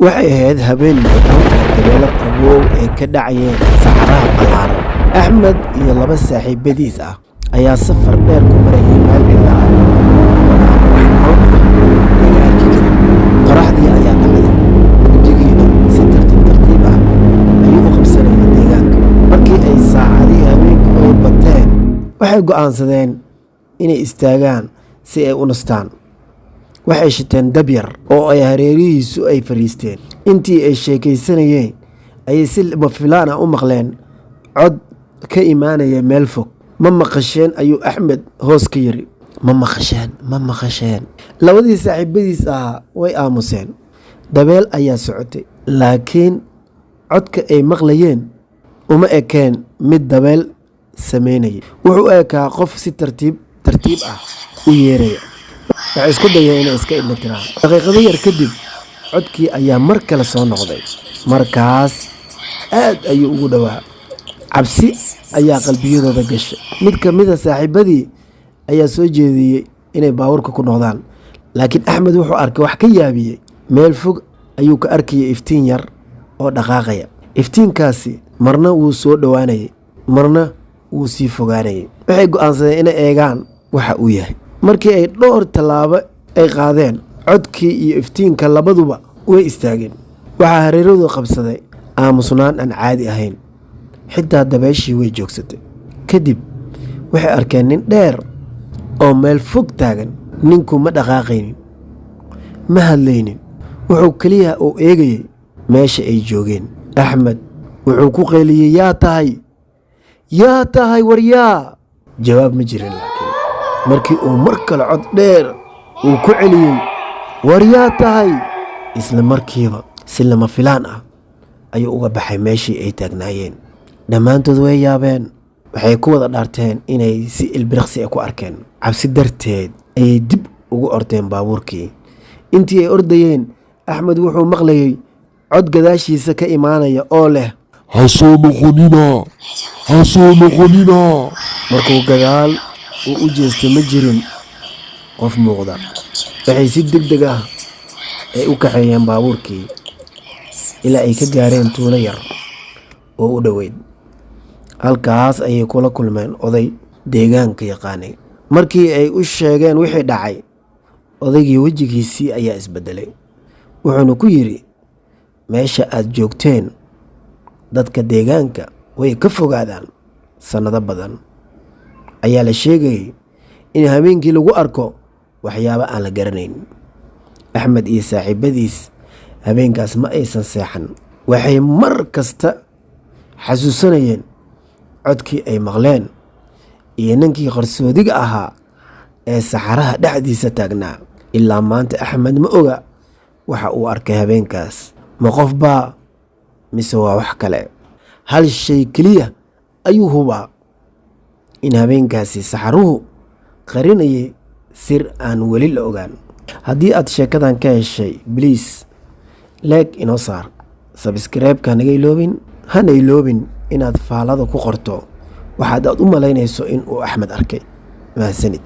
waxay ahayd habeen badanka dabeelo qabow ee ka dhacayeen saxaraha ballaaran. axmed iyo laba saaxiibadiis ah ayaa safar dheer ku marayay meel cidla ah oo aan wax nolol ah laga arki karin. qoraxdii ayaa dhacday, mugdigiina si tartiib ah ayuu u qabsanayay deegaanka. markii ay saacadihii habeenku ay bateen, waxay go'aansadeen inay istaagaan si ay u nastaan. waxay shiteen dab yar oo ay hareerihiisu ay fadhiisteen. intii ay sheekaysanayeen ayay si lama filaan ah u maqleen cod ka imaanaya meel fog. ma maqasheen ayuu axmed hoos ka yiri. ma maqasheen. labadii saaxiibadiis ahaa way aamuseen. dabeel ayaa socotay, laakiin codka ay maqlayeen uma ekeen mid dabeel samaynaya. wuxuu u ekaa qof si tartiib ah u yeeraya. waxay isku dayeen inay iska indha tiraan. daqiiqado yar kadib codkii ayaa mar kale soo noqday. markaas aad ayuu ugu dhowaa. cabsi ayaa qalbiyadooda gashay. mid ka mid a saaxiibadii ayaa soo jeediyey inay baabuurka ku noqdaan, laakiin axmed wuxuu arkay wax ka yaabiyey. meel fog ayuu ka arkayay iftiin yar oo dhaqaaqaya. iftiinkaasi marna wuu soo dhowaanayay, marna wuu sii fogaanayay. waxay go'aansadeen inay eegaan waxa uu yahay. markii ay dhowr tallaabo ay qaadeen, codkii iyo iftiinka labaduba way istaageen. waxaa hareeradu qabsaday aamusnaan aan caadi ahayn. xitaa dabeeshii way joogsatay. kadib waxay arkeen nin dheer oo meel fog taagan. ninku ma dhaqaaqaynin, ma hadlaynin, wuxuu keliya uu eegayay meesha ay joogeen. axmed wuxuu ku qayliyey, yaa tahay waryaa. jawaab ma jirin. laakiin markii uu mar kale cod dheer uu ku celiyey, war yaa tahay, isla markiiba si lama filaan ah ayuu uga baxay meeshii ay taagnaayeen. dhammaantood way yaabeen. waxay ku wada dhaarteen inay si ilbiriqsi ku arkeen. cabsi darteed ayay dib ugu ordeen baabuurkii. intii ay ordayeen, axmed wuxuu maqlayay cod gadaashiisa ka imaanaya oo leh, ha soo noqonina. markuu gadaal uu u jeestay ma jirin qof muuqda. waxay si degdeg ah ay u kaxeeyeen baabuurkii ilaa ay ka gaareen tuulo yar oo u dhoweyd. halkaas ayay kula kulmeen oday deegaanka yaqaanay. markii ay u sheegeen wixii dhacay, odaygii wejigiisii ayaa isbedelay. wuxuuna ku yidhi, meesha aad joogteen dadka deegaanka way ka fogaadaan. sannado badan ayaa la sheegayay in habeenkii lagu arko waxyaabo aan la garanayn. axmed iyo saaxiibadiis habeenkaas ma aysan seexan. waxay mar kasta xasuusanayeen codkii ay maqleen iyo ninkii qarsoodiga ahaa ee saxaraha dhexdiisa taagnaa. ilaa maanta axmed ma oga waxa uu arkay habeenkaas. ma qof baa mise waa wax kale? hal shay keliya ayuu hubaa, in habeenkaasi saxaruhu qarinayay sir aan weli la ogaan. haddii aad sheekadan ka heshay, bliis leeg inoo saar. sabskreibka naga iloobin. hana iloobin inaad faalada ku qorto waxaad u malaynayso in uu axmed arkay. mahadsanid.